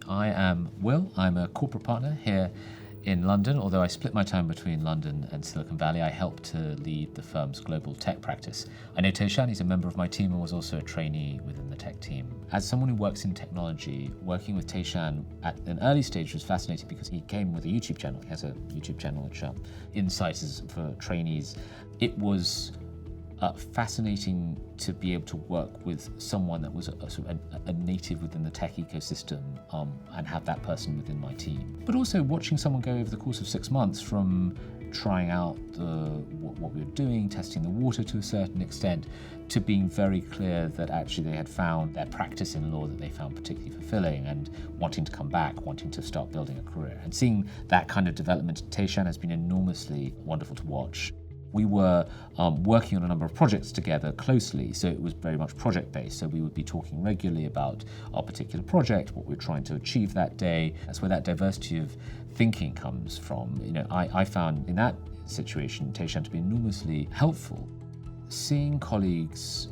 I am Will. I'm a corporate partner here in London. Although I split my time between London and Silicon Valley, I help to lead the firm's global tech practice. I know Tashan, he's a member of my team and was also a trainee within the tech team. As someone who works in technology, working with Tashan at an early stage was fascinating because he came with a YouTube channel. He has a YouTube channel which Insights is for trainees. It was fascinating to be able to work with someone that was a native within the tech ecosystem and have that person within my team. But also watching someone go over the course of 6 months from trying out what we were doing, testing the water to a certain extent, to being very clear that actually they had found their practice in law that they found particularly fulfilling and wanting to come back, wanting to start building a career. And seeing that kind of development at Tashan has been enormously wonderful to watch. We were working on a number of projects together closely, so it was very much project-based. So we would be talking regularly about our particular project, what we're trying to achieve that day. That's where that diversity of thinking comes from. You know, I found in that situation Tashan to be enormously helpful. Seeing colleagues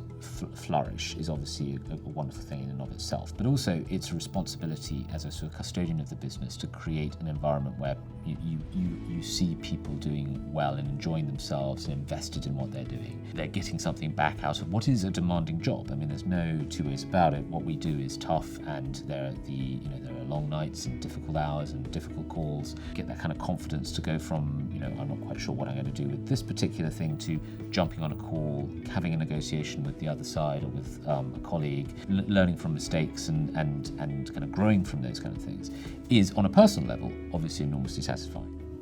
flourish is obviously a wonderful thing in and of itself, but also it's a responsibility as a sort of custodian of the business to create an environment where you see people doing well and enjoying themselves and invested in what they're doing. They're getting something back out of what is a demanding job. I mean, there's no two ways about it. What we do is tough, and there are long nights and difficult hours and difficult calls. Get that kind of confidence to go from, I'm not quite sure what I'm going to do with this particular thing, to jumping on a call, having a negotiation with the other side or with a colleague, learning from mistakes and kind of growing from those kind of things is, on a personal level, obviously enormously satisfying.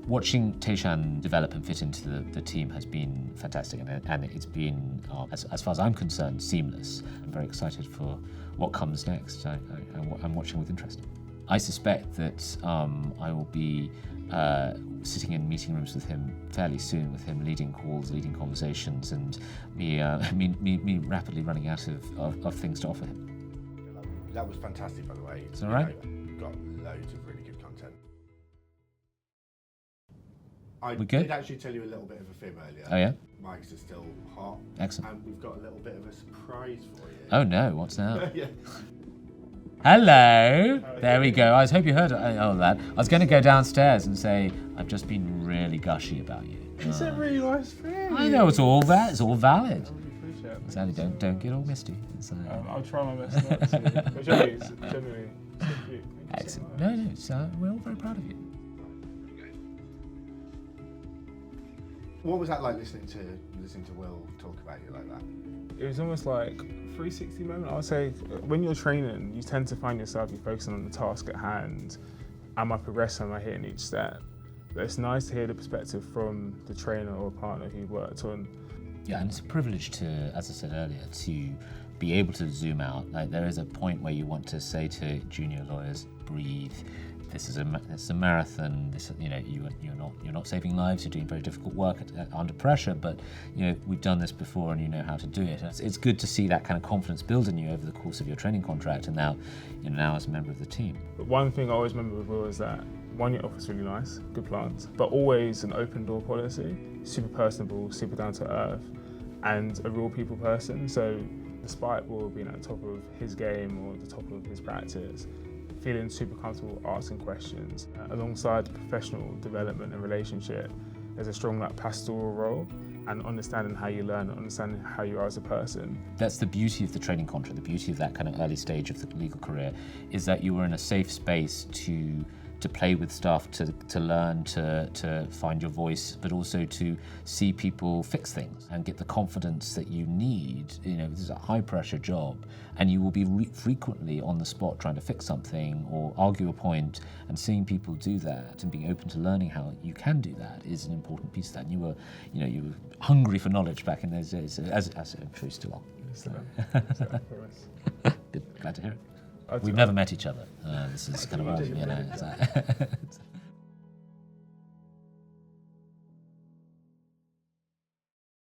Watching Tashan develop and fit into the team has been fantastic, and it's been, as far as I'm concerned, seamless. I'm very excited for what comes next. I'm watching with interest. I suspect that I will be sitting in meeting rooms with him fairly soon, with him leading calls, leading conversations, and me rapidly running out of things to offer him. That was fantastic, by the way. It's all right. We've got loads of really good content. I We good? did actually tell you a little bit of a fib earlier. Oh yeah? Mics are still hot. Excellent. And we've got a little bit of a surprise for you. Oh no, what's now? Yeah. Hello! There we go. I hope you heard all that. I was going to go downstairs and say, I've just been really gushy about you. It's a really nice thing. I know, it's all valid. It's all valid. I really appreciate it. Sadly, don't get all misty. I'll try my best not to. But generally, it's so cute. Excellent. No, we're all very proud of you. What was that like listening to Will talk about you like that? It was almost like a 360 moment. I would say when you're training, you tend to find yourself, you're focusing on the task at hand. Am I progressing? Am I hitting each step? But it's nice to hear the perspective from the trainer or partner who worked on. Yeah, and it's a privilege to, as I said earlier, to be able to zoom out. Like, there is a point where you want to say to junior lawyers, breathe. This is a marathon. You're not saving lives. You're doing very difficult work under pressure. But we've done this before, and you know how to do it. It's good to see that kind of confidence build in you over the course of your training contract, and now as a member of the team. But one thing I always remember with Will is that your office really nice, good plants, but always an open door policy. Super personable, super down to earth, and a real people person. So despite Will being at the top of his game or the top of his practice, feeling super comfortable asking questions. Alongside the professional development and relationship, there's a strong pastoral role and understanding how you learn, understanding how you are as a person. That's the beauty of the training contract, the beauty of that kind of early stage of the legal career, is that you are in a safe space to play with stuff, to learn, to find your voice, but also to see people fix things and get the confidence that you need. This is a high pressure job, and you will be frequently on the spot trying to fix something or argue a point, and seeing people do that and being open to learning how you can do that is an important piece of that. And you were hungry for knowledge back in those days, as I'm sure you still are. So. Good, glad to hear it. We've never met each other. This is kind of